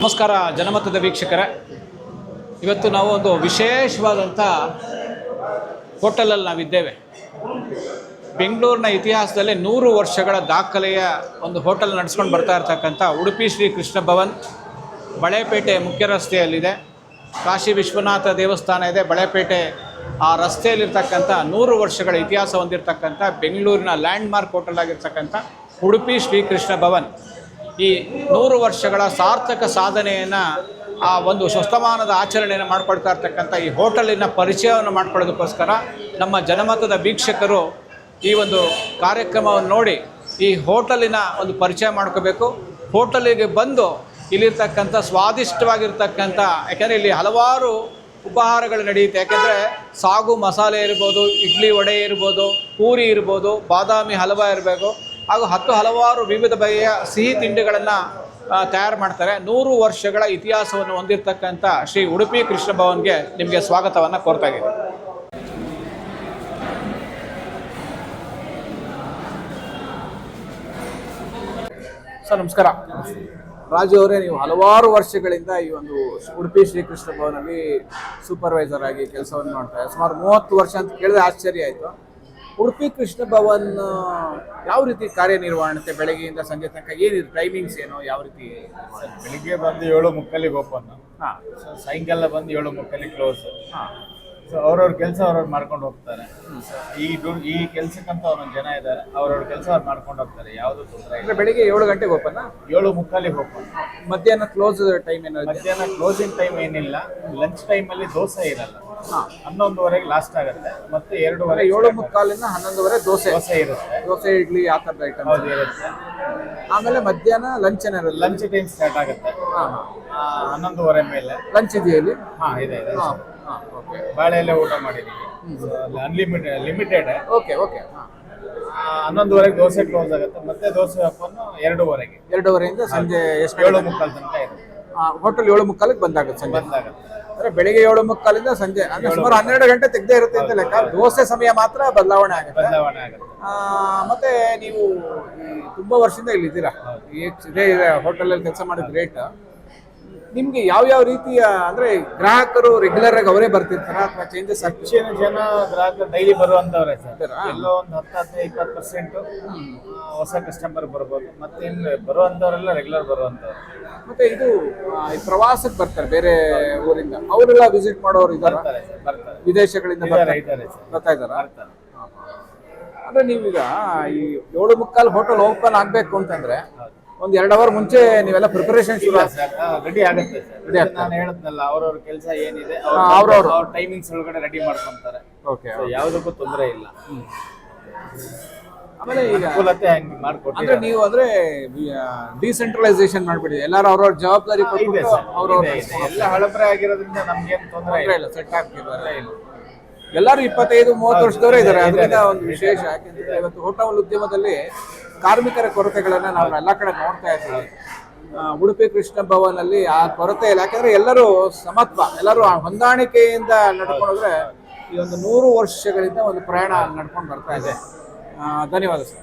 ನಮಸ್ಕಾರ ಜನಮತದ ವೀಕ್ಷಕರೇ, ಇವತ್ತು ನಾವು ಒಂದು ವಿಶೇಷವಾದಂಥ ಹೋಟೆಲಲ್ಲಿ ನಾವಿದ್ದೇವೆ. ಬೆಂಗಳೂರಿನ ಇತಿಹಾಸದಲ್ಲಿ 100 ವರ್ಷಗಳ ದಾಖಲೆಯ ಒಂದು ಹೋಟೆಲ್ ನಡೆಸ್ಕೊಂಡು ಬರ್ತಾ ಇರ್ತಕ್ಕಂಥ ಉಡುಪಿ ಶ್ರೀ ಕೃಷ್ಣ ಭವನ್ ಬಳೆಪೇಟೆ ಮುಖ್ಯ ರಸ್ತೆಯಲ್ಲಿದೆ. ಕಾಶಿ ವಿಶ್ವನಾಥ ದೇವಸ್ಥಾನ ಇದೆ ಬಳೆಪೇಟೆ. ಆ ರಸ್ತೆಯಲ್ಲಿರ್ತಕ್ಕಂಥ 100 ವರ್ಷಗಳ ಇತಿಹಾಸ ಹೊಂದಿರತಕ್ಕಂಥ ಬೆಂಗಳೂರಿನ ಲ್ಯಾಂಡ್ಮಾರ್ಕ್ ಹೋಟೆಲ್ ಆಗಿರ್ತಕ್ಕಂಥ ಉಡುಪಿ ಶ್ರೀ ಕೃಷ್ಣ ಭವನ್ ಈ 100 ವರ್ಷಗಳ ಸಾರ್ಥಕ ಸಾಧನೆಯನ್ನು ಆ ಒಂದು ಸ್ವಸ್ಥಮಾನದ ಆಚರಣೆಯನ್ನು ಮಾಡಿಕೊಳ್ತಾ ಇರ್ತಕ್ಕಂಥ ಈ ಹೋಟೆಲಿನ ಪರಿಚಯವನ್ನು ಮಾಡಿಕೊಳ್ಳೋದಕ್ಕೋಸ್ಕರ ನಮ್ಮ ಜನಮತದ ವೀಕ್ಷಕರು ಈ ಒಂದು ಕಾರ್ಯಕ್ರಮವನ್ನು ನೋಡಿ ಈ ಹೋಟೆಲಿನ ಒಂದು ಪರಿಚಯ ಮಾಡ್ಕೋಬೇಕು. ಹೋಟೆಲಿಗೆ ಬಂದು ಇಲ್ಲಿರ್ತಕ್ಕಂಥ ಸ್ವಾದಿಷ್ಟವಾಗಿರ್ತಕ್ಕಂಥ, ಯಾಕೆಂದರೆ ಇಲ್ಲಿ ಹಲವಾರು ಉಪಹಾರಗಳು ನಡೆಯುತ್ತೆ. ಯಾಕೆಂದರೆ ಸಾಗು ಮಸಾಲೆ ಇರ್ಬೋದು, ಇಡ್ಲಿ ವಡೆ ಇರ್ಬೋದು, ಪೂರಿ ಇರ್ಬೋದು, ಬಾದಾಮಿ ಹಲವಾ ಇರಬೇಕು, ಹಾಗೂ ಹಲವಾರು ವಿವಿಧ ಬಗೆಯ ಸಿಹಿ ತಿಂಡಿಗಳನ್ನು ತಯಾರು ಮಾಡ್ತಾರೆ. 100 ವರ್ಷಗಳ ಇತಿಹಾಸವನ್ನು ಹೊಂದಿರತಕ್ಕಂಥ ಶ್ರೀ ಉಡುಪಿ ಕೃಷ್ಣ ಭವನ್ಗೆ ನಿಮಗೆ ಸ್ವಾಗತವನ್ನು ಕೋರ್ತಾ ಇದ್ದೀನಿ. ಸರ್ ನಮಸ್ಕಾರ. ರಾಜು ಅವರೇ, ನೀವು ಹಲವಾರು ವರ್ಷಗಳಿಂದ ಈ ಒಂದು ಉಡುಪಿ ಶ್ರೀಕೃಷ್ಣ ಭವನಲ್ಲಿ ಸೂಪರ್ವೈಸರ್ ಆಗಿ ಕೆಲಸವನ್ನು ಮಾಡ್ತಾರೆ. ಸುಮಾರು 30 ವರ್ಷ ಅಂತ ಕೇಳಿದ್ರೆ ಆಶ್ಚರ್ಯ ಆಯಿತು. ಉಡುಪಿ ಕೃಷ್ಣ ಭವನ್ ಯಾವ ರೀತಿ ಕಾರ್ಯನಿರ್ವಹಣೆ, ಬೆಳಗ್ಗೆಯಿಂದ ಸಂಜೆ ತನಕ ಏನಿದೆ, ಟೈಮಿಂಗ್ಸ್ ಏನು, ಯಾವ ರೀತಿ? ಬೆಳಿಗ್ಗೆ ಬಂದು 7:30 ಓಪನ್, ಸಾಯಂಕಾಲ ಬಂದು 7:30 ಕ್ಲೋಸ್. ಸೊ ಅವ್ರವ್ರ ಕೆಲಸ ಅವ್ರವ್ರು ಮಾಡ್ಕೊಂಡು ಹೋಗ್ತಾರೆ. ಈ ಕೆಲಸಕ್ಕಂತ ಒಂದೊಂದು ಜನ ಇದ್ದಾರೆ, ಅವ್ರವ್ರ ಕೆಲಸ ಅವ್ರು ಮಾಡ್ಕೊಂಡು ಹೋಗ್ತಾರೆ. ಯಾವುದು ತೊಂದರೆ ಇಲ್ಲ. ಬೆಳಿಗ್ಗೆ 7 ಗಂಟೆಗೆ ಓಪನ್, 7:30 ಓಪನ್. ಮಧ್ಯಾಹ್ನ ಕ್ಲೋಸ್ ಟೈಮ್ ಏನು? ಮಧ್ಯಾಹ್ನ ಕ್ಲೋಸಿಂಗ್ ಟೈಮ್ ಏನಿಲ್ಲ. ಲಂಚ್ ಟೈಮಲ್ಲಿ ದೋಸೆ ಇರಲ್ಲ, 11:30 ಲಾಸ್ಟ್ ಆಗುತ್ತೆ. ಮತ್ತೆ 2:30 7:30 11:30 ದೋಸೆ ಇರುತ್ತೆ. ದೋಸೆ, ಇಡ್ಲಿ, ಆ ಥರದ ಐಟಮ್ ಇರುತ್ತೆ. ಆಮೇಲೆ ಮಧ್ಯಾಹ್ನ ಲಂಚ್ ಏನಿರಲ್ಲ. ಲಂಚ್ ಟೈಮ್ ಸ್ಟಾರ್ಟ್ ಆಗುತ್ತೆ 11:30 ಮೇಲೆ. ಲಂಚ್ ಇದೆಯಾ ಇಲ್ಲಿ? ಇದೆ. ಬಾಳೆ ಎಲ್ಲ ಊಟ ಮಾಡಿದೀವಿ, ಲಿಮಿಟೆಡ್. ಓಕೆ. 11:30 ದೋಸೆ ಕ್ಲೋಸ್ ಆಗುತ್ತೆ. ಮತ್ತೆ ದೋಸೆ ಓಪನ್ 2:30. 2:30 ಸಂಜೆ ಎಷ್ಟು? 7:30 ತನಕ ಇರುತ್ತೆ. ಹೋಟೆಲ್ 7:30 ಬಂದಾಗುತ್ತೆ ಸಂಜೆ. ಬಂದಾಗುತ್ತೆ ಅಂದ್ರೆ ಬೆಳಿಗ್ಗೆ 7:30 ಸಂಜೆ ಅಂದ್ರೆ ಸುಮಾರು 12 ಗಂಟೆ ತೆಗ್ದೇ ಇರುತ್ತೆ ಅಂತ ಲೆಕ್ಕ. ದೋಸೆ ಸಮಯ ಮಾತ್ರ ಬದಲಾವಣೆ ಆಗುತ್ತೆ. ಮತ್ತೆ ನೀವು ತುಂಬಾ ವರ್ಷದಿಂದ ಇಲ್ಲಿ ಇದ್ದೀರಾ, ಇದೇ ಹೋಟೆಲಲ್ಲಿ ಕೆಲಸ ಮಾಡಿದ ಗ್ರೇಟ್. ನಿಮ್ಗೆ ಯಾವ ರೀತಿಯ ಅಂದ್ರೆ ಗ್ರಾಹಕರು ರೆಗ್ಯುಲರ್ ಆಗಿ ಅವರೇ ಬರ್ತಿರ್ತಾರ ಅಥವಾ ಚೇಂಜಸ್? ಹೆಚ್ಚಿನ ಜನ ಗ್ರಾಹಕರು ಡೈಲಿ ಬರುವಂತವ್ರೆ ಸರ್. ಎಲ್ಲೋ ಒಂದು 10-20% ಹೊಸ ಕಸ್ಟಮರ್ ಬರ್ಬೋದು. ಮತ್ತೆ ಇನ್ನು ಬರುವಂತವರೆಲ್ಲ ರೆಗ್ಯುಲರ್ ಬರುವಂತವ್ರು. ಮತ್ತೆ ಇದು ಪ್ರವಾಸಕ್ಕೆ ಬರ್ತಾರೆ ಬೇರೆ ಊರಿಂದ, ಅವರೆಲ್ಲ ವಿಸಿಟ್ ಮಾಡೋರು ಇದ್ದಾರೆ, ವಿದೇಶಗಳಿಂದ ಬರ್ತಾ ಇದ್ದಾರಾ? ಅಂದ್ರೆ ನೀವೀಗ ಈ 7:30 ಹೋಟೆಲ್ ಓಪನ್ ಆಗ್ಬೇಕು ಅಂತಂದ್ರೆ ಒಂದ್ 2 ಅವರ್ ಮುಂಚೆ ನೀವೆಲ್ಲ ಪ್ರಿಪರೇಷನ್ ಶುರು ರೆಡಿ ಆಗುತ್ತೆ ಸರ್. ನಾನು ಹೇಳದ್ನಲ್ಲ, ಅವ್ರವ್ರ ಕೆಲಸ ಏನಿದೆ ಅವ್ರವ್ರ ಟೈಮಿಂಗ್ಸ್ ಒಳಗಡೆ ರೆಡಿ ಮಾಡ್ಕೊಂತಾರೆ. ಓಕೆ, ಯಾವುದಕ್ಕೂ ತೊಂದರೆ ಇಲ್ಲ. ಆಮೇಲೆ ಈಗ ಮಾಡ್ಕೊಟ್ಟು ಅಂದ್ರೆ ನೀವು ಅಂದ್ರೆ ಡಿಸೆಂಟ್ರಲೈಸೇಷನ್ ಮಾಡ್ಬಿಡಿ, ಎಲ್ಲಾರು ಅವ್ರವ್ರ ಜವಾಬ್ದಾರಿ ಅವ್ರವ್ರ ಎಲ್ಲ ಹಳಬರೆ ಆಗಿರೋದ್ರಿಂದ ನಮ್ಗೇನು ತೊಂದರೆ ಇಲ್ಲ, ಸೆಟ್ ಆಗ್ತಿದ್ದಾರೆ. ಎಲ್ಲರೂ 25-30 ವರ್ಷದವರೇ ಇದ್ದಾರೆ. ಅದರಿಂದ ಒಂದು ವಿಶೇಷ, ಯಾಕೆಂದ್ರೆ ಇವತ್ತು ಹೋಟೆಲ್ ಉದ್ಯಮದಲ್ಲಿ ಕಾರ್ಮಿಕರ ಕೊರತೆಗಳನ್ನ ನಾವು ಎಲ್ಲ ಕಡೆ ನೋಡ್ತಾ ಇದ್ದೀವಿ. ಉಡುಪಿ ಕೃಷ್ಣ ಭವನ್ ಅಲ್ಲಿ ಆ ಕೊರತೆ ಇಲ್ಲ. ಯಾಕಂದ್ರೆ ಎಲ್ಲರೂ ಸಮತ್ವ, ಎಲ್ಲರೂ ಹೊಂದಾಣಿಕೆಯಿಂದ ನಡ್ಕೊಂಡ್ರೆ ಈ ಒಂದು 100 ವರ್ಷಗಳಿಂದ ಒಂದು ಪ್ರಯಾಣ ನಡ್ಕೊಂಡು ಬರ್ತಾ ಇದೆ. ಧನ್ಯವಾದ ಸರ್.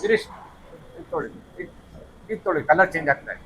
ಗಿರೀಶ್ ಇದು ತೊಳಿ ಇದು ತೊಳಿ ಕಲರ್ ಚೇಂಜ್ ಆಗ್ತಾ ಇದೆ.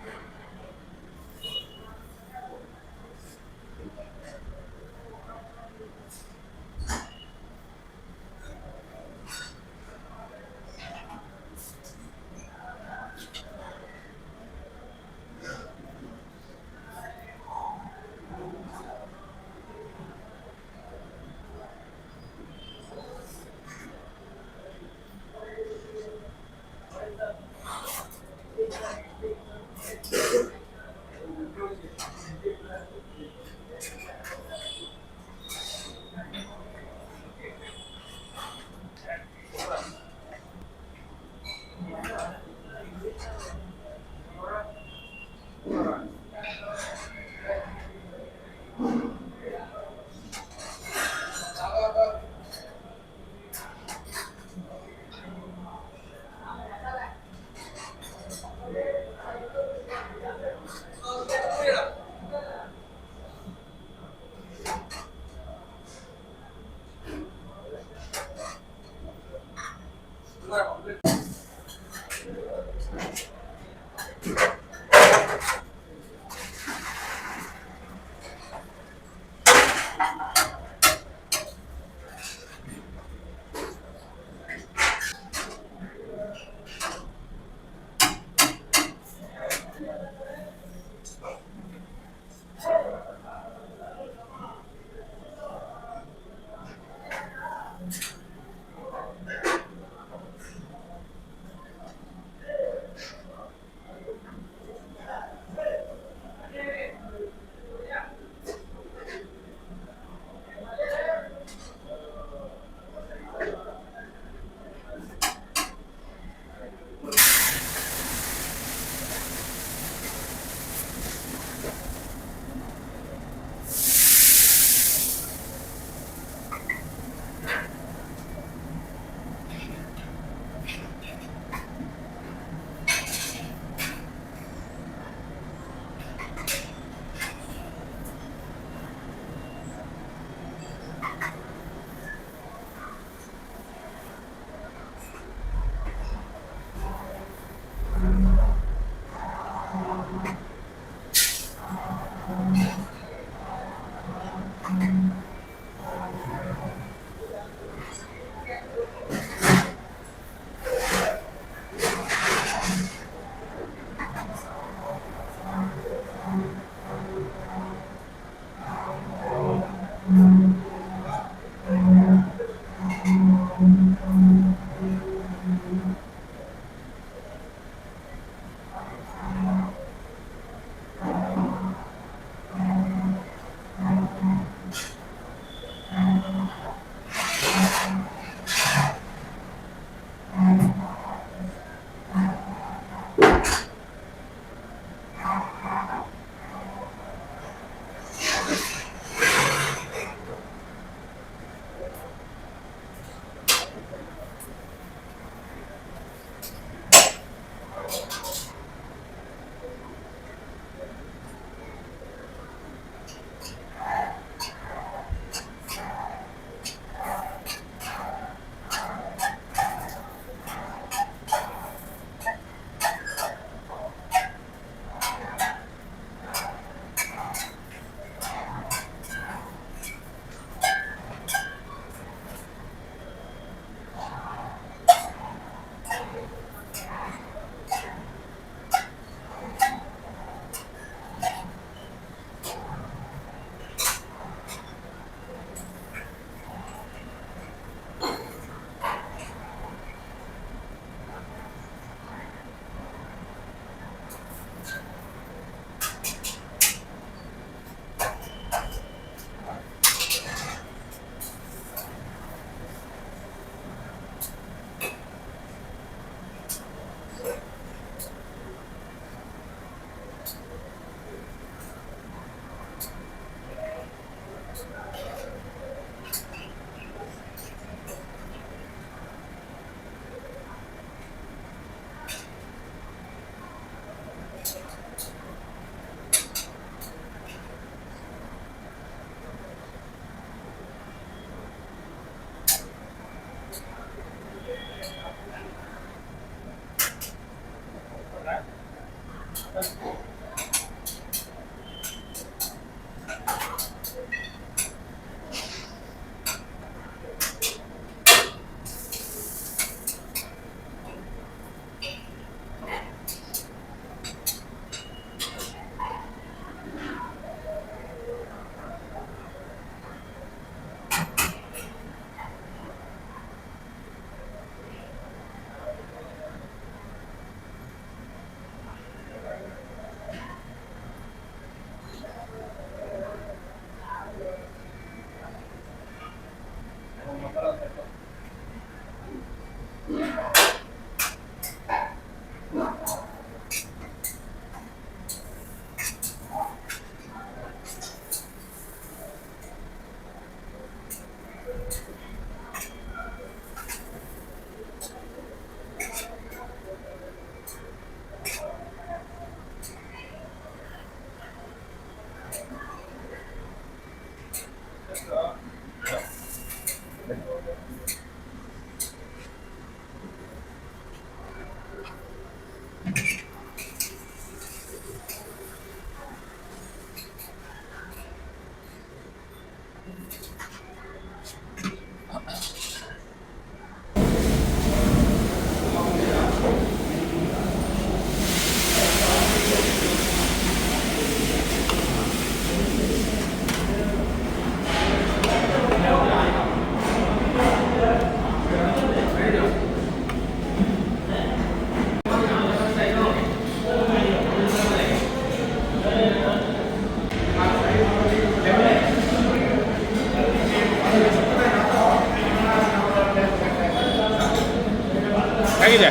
ಹೇಗಿದೆ?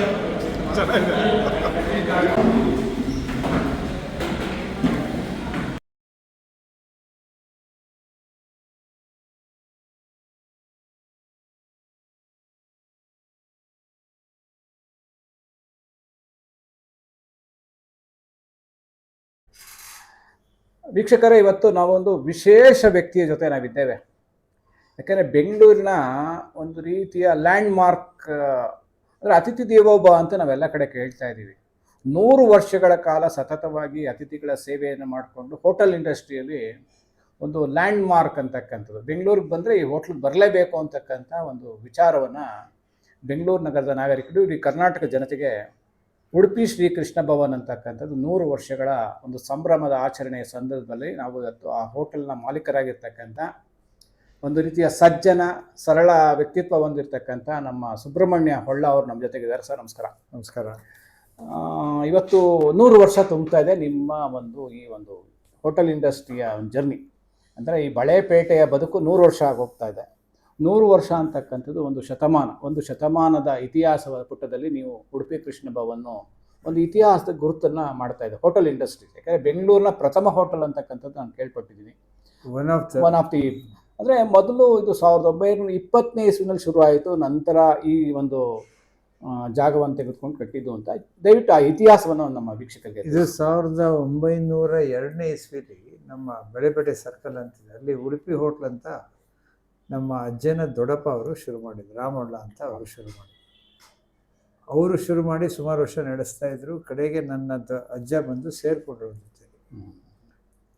ವೀಕ್ಷಕರೇ, ಇವತ್ತು ನಾವೊಂದು ವಿಶೇಷ ವ್ಯಕ್ತಿಯ ಜೊತೆ ನಾವಿದ್ದೇವೆ. ಯಾಕೆಂದರೆ ಬೆಂಗಳೂರಿನ ಒಂದು ರೀತಿಯ ಲ್ಯಾಂಡ್ ಮಾರ್ಕ್ ಅಂದರೆ ಅತಿಥಿ ದೇವೋಭವ ಅಂತ ನಾವೆಲ್ಲ ಕಡೆ ಕೇಳ್ತಾ ಇದ್ದೀವಿ. 100 ವರ್ಷಗಳ ಕಾಲ ಸತತವಾಗಿ ಅತಿಥಿಗಳ ಸೇವೆಯನ್ನು ಮಾಡಿಕೊಂಡು ಹೋಟೆಲ್ ಇಂಡಸ್ಟ್ರಿಯಲ್ಲಿ ಒಂದು ಲ್ಯಾಂಡ್ ಮಾರ್ಕ್ ಅಂತಕ್ಕಂಥದ್ದು, ಬೆಂಗಳೂರಿಗೆ ಬಂದರೆ ಈ ಹೋಟ್ಲಿಗೆ ಬರಲೇಬೇಕು ಅಂತಕ್ಕಂಥ ಒಂದು ವಿಚಾರವನ್ನು ಬೆಂಗಳೂರು ನಗರದ ನಾಗರಿಕರು, ಇಡೀ ಕರ್ನಾಟಕ ಜನತೆಗೆ ಉಡುಪಿ ಶ್ರೀ ಕೃಷ್ಣ ಭವನ್ ಅಂತಕ್ಕಂಥದ್ದು 100 ವರ್ಷಗಳ ಒಂದು ಸಂಭ್ರಮದ ಆಚರಣೆಯ ಸಂದರ್ಭದಲ್ಲಿ ನಾವು ಇವತ್ತು ಆ ಹೋಟೆಲ್ನ ಮಾಲೀಕರಾಗಿರ್ತಕ್ಕಂಥ ಒಂದು ರೀತಿಯ ಸಜ್ಜನ ಸರಳ ವ್ಯಕ್ತಿತ್ವ ಹೊಂದಿರತಕ್ಕಂಥ ನಮ್ಮ ಸುಬ್ರಹ್ಮಣ್ಯ ಹೊಳ್ಳ ಅವರು ನಮ್ಮ ಜೊತೆಗಿದ್ದಾರೆ. ಸರ್ ನಮಸ್ಕಾರ. ನಮಸ್ಕಾರ. ಇವತ್ತು 100 ವರ್ಷ ತುಂಬ್ತಾ ಇದೆ ನಿಮ್ಮ ಈ ಒಂದು ಹೋಟೆಲ್ ಇಂಡಸ್ಟ್ರಿಯ ಒಂದು ಜರ್ನಿ. ಅಂದರೆ ಈ ಬಳೆಪೇಟೆಯ ಬದುಕು 100 ವರ್ಷ ಆಗೋಗ್ತಾ ಇದೆ. 100 ವರ್ಷ ಅಂತಕ್ಕಂಥದ್ದು ಒಂದು ಶತಮಾನದ ಇತಿಹಾಸದ ಪುಟದಲ್ಲಿ ನೀವು ಉಡುಪಿ ಕೃಷ್ಣ ಭವನ್ನು ಒಂದು ಇತಿಹಾಸದ ಗುರುತನ್ನು ಮಾಡ್ತಾ ಇದೆ ಹೋಟೆಲ್ ಇಂಡಸ್ಟ್ರಿ. ಯಾಕಂದರೆ ಬೆಂಗಳೂರಿನ ಪ್ರಥಮ ಹೋಟೆಲ್ ಅಂತಕ್ಕಂಥದ್ದು ನಾನು ಕೇಳ್ಪಟ್ಟಿದ್ದೀನಿ. ಒನ್ ಆಫ್ ದಿ ಅಂದರೆ ಮೊದಲು ಇದು 1920ನೇ ಇಸ್ವಿನಲ್ಲಿ ಶುರುವಾಯಿತು, ನಂತರ ಈ ಒಂದು ಜಾಗವನ್ನು ತೆಗೆದುಕೊಂಡು ಕಟ್ಟಿದ್ದು ಅಂತ. ದಯವಿಟ್ಟು ಆ ಇತಿಹಾಸವನ್ನು ನಮ್ಮ ವೀಕ್ಷಕರಿಗೆ. ಇದು 1902ನೇ ಇಸ್ವಿಲಿ ನಮ್ಮ ಬಳೆಪೇಟೆ ಸರ್ಕಲ್ ಅಂತಿದೆ, ಅಲ್ಲಿ ಉಡುಪಿ ಹೋಟ್ಲ್ ಅಂತ ನಮ್ಮ ಅಜ್ಜನ ದೊಡ್ಡಪ್ಪ ಅವರು ಶುರು ಮಾಡಿದ್ರು. ರಾಮಣ್ಣ ಅಂತ ಅವರು ಶುರು ಮಾಡಿ ಸುಮಾರು ವರ್ಷ ನಡೆಸ್ತಾ ಇದ್ರು. ಕಡೆಗೆ ನನ್ನ ಅಜ್ಜ ಬಂದು ಸೇರಿಕೊಂಡ್ರು ಜೊತೆ.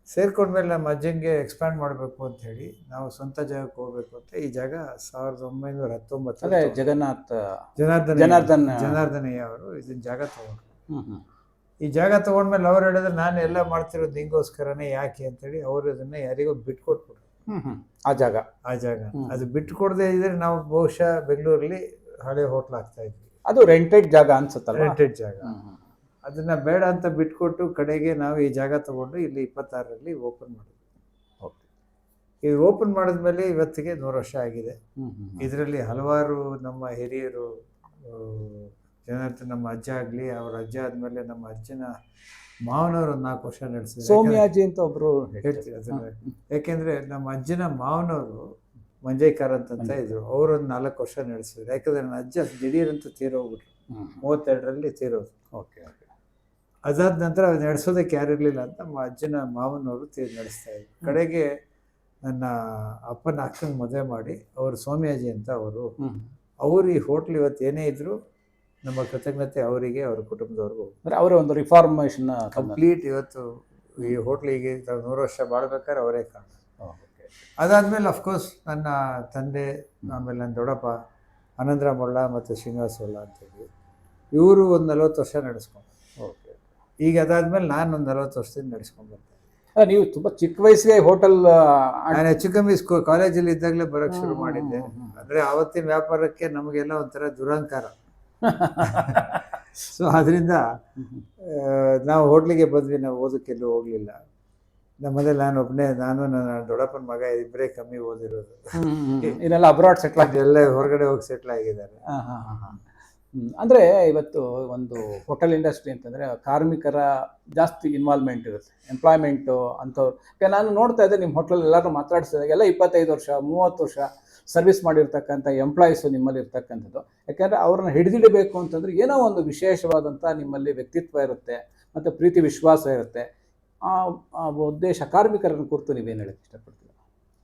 ಸೇರ್ಕೊಂಡ್ಮೇಲೆ ನಮ್ಮ ಅಜ್ಜಂಗೆ ಎಕ್ಸ್ಪ್ಯಾಂಡ್ ಮಾಡಬೇಕು ಅಂತ ಹೇಳಿ ನಾವು ಸ್ವಂತ ಜಾಗಕ್ಕೆ ಹೋಗ್ಬೇಕು ಅಂತ ಈ ಜಾಗ 1919 ಜನಾರ್ದನಯ್ಯ ಅವರು ಇದನ್ನ ಜಾಗ ತಗೊಂಡ್ರು. ಈ ಜಾಗ ತಗೊಂಡ್ಮೇಲೆ ಅವ್ರು ಹೇಳಿದ್ರೆ ನಾನು ಎಲ್ಲ ಮಾಡ್ತಿರೋದು ನಿಂಗೋಸ್ಕರನೇ ಯಾಕೆ ಅಂತೇಳಿ ಅವರು ಅದನ್ನ ಯಾರಿಗೋ ಬಿಟ್ಕೊಟ್ಬಿಟ್ರು. ಆ ಜಾಗ ಅದು ಬಿಟ್ಟು ಕೊಡದೆ ಇದ್ರೆ ನಾವು ಬಹುಶಃ ಬೆಂಗಳೂರಲ್ಲಿ ಹಳೆ ಹೋಟ್ಲ್ ಆಗ್ತಾ ಇದ್ವಿ. ಅದು ರೆಂಟೆಡ್ ಜಾಗ ಅನ್ಸುತ್ತಲ್ಲ. ರೆಂಟೆಡ್ ಜಾಗ. ಅದನ್ನ ಬೇಡ ಅಂತ ಬಿಟ್ಕೊಟ್ಟು ಕಡೆಗೆ ನಾವು ಈ ಜಾಗ ತಗೊಂಡು ಇಲ್ಲಿ 26ರಲ್ಲಿ ಓಪನ್ ಮಾಡಿದ್ವಿ. ಇದು ಓಪನ್ ಮಾಡಿದ್ಮೇಲೆ ಇವತ್ತಿಗೆ 100 ವರ್ಷ ಆಗಿದೆ. ಇದರಲ್ಲಿ ಹಲವಾರು ನಮ್ಮ ಹಿರಿಯರು ನಮ್ಮ ಅಜ್ಜ ಆಗಲಿ, ಅವ್ರ ಅಜ್ಜ ಆದ್ಮೇಲೆ ನಮ್ಮ ಅಜ್ಜನ ಮಾವನವರು 4 ವರ್ಷ ನಡೆಸಿದ್ರು. ಸೋಮ್ಯಾಜಿ ಅಂತ ಒಬ್ರು ಹೇಳ್ತೀವಿ ಅದನ್ನ. ಯಾಕೆಂದ್ರೆ ನಮ್ಮ ಅಜ್ಜನ ಮಾವನವರು ಮಂಜಯ್ಯಕಾರ ಅಂತ ಇದ್ರು, ಅವರು ಒಂದು 4 ವರ್ಷ ನಡೆಸಿದ್ರು. ಯಾಕಂದ್ರೆ ನನ್ನ ಅಜ್ಜ ದಿಢೀರಂತ ತೀರೋಗ್ಬಿಟ್ರು, 32ರಲ್ಲಿ ತೀರೋದು. ಅದಾದ ನಂತರ ಅದು ನಡೆಸೋದಕ್ಕೆ ಯಾರಿರ್ಲಿಲ್ಲ ಅಂತ ನಮ್ಮ ಅಜ್ಜನ ಮಾವನವರು ನಡೆಸ್ತಾ ಇದ್ರು. ಕಡೆಗೆ ನನ್ನ ಅಪ್ಪನ ಅಕ್ಕಂಗೆ ಮದುವೆ ಮಾಡಿ ಅವರು ಸೋಮ್ಯಾಜಿ ಅಂತ ಅವರು ಈ ಹೋಟ್ಲ್ ಇವತ್ತು ಏನೇ ಇದ್ರು ನಮ್ಮ ಕೃತಜ್ಞತೆ ಅವರಿಗೆ, ಅವ್ರ ಕುಟುಂಬದವ್ರಿಗೂ. ಅಂದರೆ ಅವರೇ ಒಂದು ರಿಫಾರ್ಮೇಷನ್ ಕಂಪ್ಲೀಟ್ ಇವತ್ತು ಈ ಹೋಟ್ಲಿಗೆ 100 ವರ್ಷ ಬಾಳ್ಬೇಕಾದ್ರೆ ಅವರೇ ಕಾರಣ. ಅದಾದಮೇಲೆ ಅಫ್ಕೋರ್ಸ್ ನನ್ನ ತಂದೆ, ಆಮೇಲೆ ನನ್ನ ದೊಡ್ಡಪ್ಪ ಆನಂದರಾಮ್ ಒಳ್ಳ ಮತ್ತು ಶ್ರೀನಿವಾಸ ಒಳ್ಳ ಅಂತೇಳಿ ಇವರು ಒಂದು 40 ವರ್ಷ ನಡೆಸ್ಕೊಂಡು. ಓಕೆ. ಈಗ ಅದಾದಮೇಲೆ ನಾನು ಒಂದು 40 ವರ್ಷದಿಂದ ನಡೆಸ್ಕೊಂಡು ಬರ್ತೀನಿ. ನೀವು ತುಂಬ ಚಿಕ್ಕ ವಯಸ್ಸಿಗೆ ಹೋಟೆಲ್ ನಾನು ಹೆಚ್ಚು ಕಮ್ಮಿ ಕಾಲೇಜಲ್ಲಿ ಇದ್ದಾಗಲೇ ಬರೋಕ್ಕೆ ಶುರು ಮಾಡಿದ್ದೆ. ಅಂದರೆ ಆವತ್ತಿನ ವ್ಯಾಪಾರಕ್ಕೆ ನಮಗೆಲ್ಲ ಒಂಥರ ದುರಹಂಕಾರ. ಸೊ ಅದರಿಂದ ನಾವು ಹೋಟ್ಲಿಗೆ ಬಂದ್ವಿ, ನಾವು ಓದಕ್ಕೆಲ್ಲೂ ಹೋಗಲಿಲ್ಲ. ನಮ್ಮನೇಲಿ ನಾನು ನನ್ನ ದೊಡ್ಡಪ್ಪನ ಮಗ ಇಬ್ಬರೇ ಕಮ್ಮಿ ಓದಿರೋದು. ಇದೆಲ್ಲ ಅಬ್ರಾಡ್ ಸೆಟ್ಲ್ ಆಗಿ ಎಲ್ಲ ಹೊರಗಡೆ ಹೋಗಿ ಸೆಟ್ಲ್ ಆಗಿದ್ದಾರೆ. ಅಂದರೆ ಇವತ್ತು ಒಂದು ಹೋಟೆಲ್ ಇಂಡಸ್ಟ್ರಿ ಅಂತಂದರೆ ಕಾರ್ಮಿಕರ ಜಾಸ್ತಿ ಇನ್ವಾಲ್ವ್ಮೆಂಟ್ ಇರುತ್ತೆ, ಎಂಪ್ಲಾಯ್ಮೆಂಟು ಅಂಥವ್ರು. ನಾನು ನೋಡ್ತಾ ಇದ್ದೆ ನಿಮ್ಮ ಹೋಟ್ಲಲ್ಲಿ ಎಲ್ಲರೂ ಮಾತಾಡ್ಸಿದಾಗ ಎಲ್ಲ 25 ವರ್ಷ 30 ವರ್ಷ ಸರ್ವಿಸ್ ಮಾಡಿರ್ತಕ್ಕಂಥ ಎಂಪ್ಲಾಯೀಸು ನಿಮ್ಮಲ್ಲಿ ಇರ್ತಕ್ಕಂಥದ್ದು. ಯಾಕೆಂದರೆ ಅವ್ರನ್ನ ಹಿಡಿದಿಡಬೇಕು ಅಂತಂದರೆ ಏನೋ ಒಂದು ವಿಶೇಷವಾದಂಥ ನಿಮ್ಮಲ್ಲಿ ವ್ಯಕ್ತಿತ್ವ ಇರುತ್ತೆ ಮತ್ತು ಪ್ರೀತಿ ವಿಶ್ವಾಸ ಇರುತ್ತೆ. ಆ ಉದ್ದೇಶ ಕಾರ್ಮಿಕರನ್ನು ಕುರಿತು ನೀವೇನು ಹೇಳಕ್ಕೆ ಇಷ್ಟಪಡ್ತೀವಿ?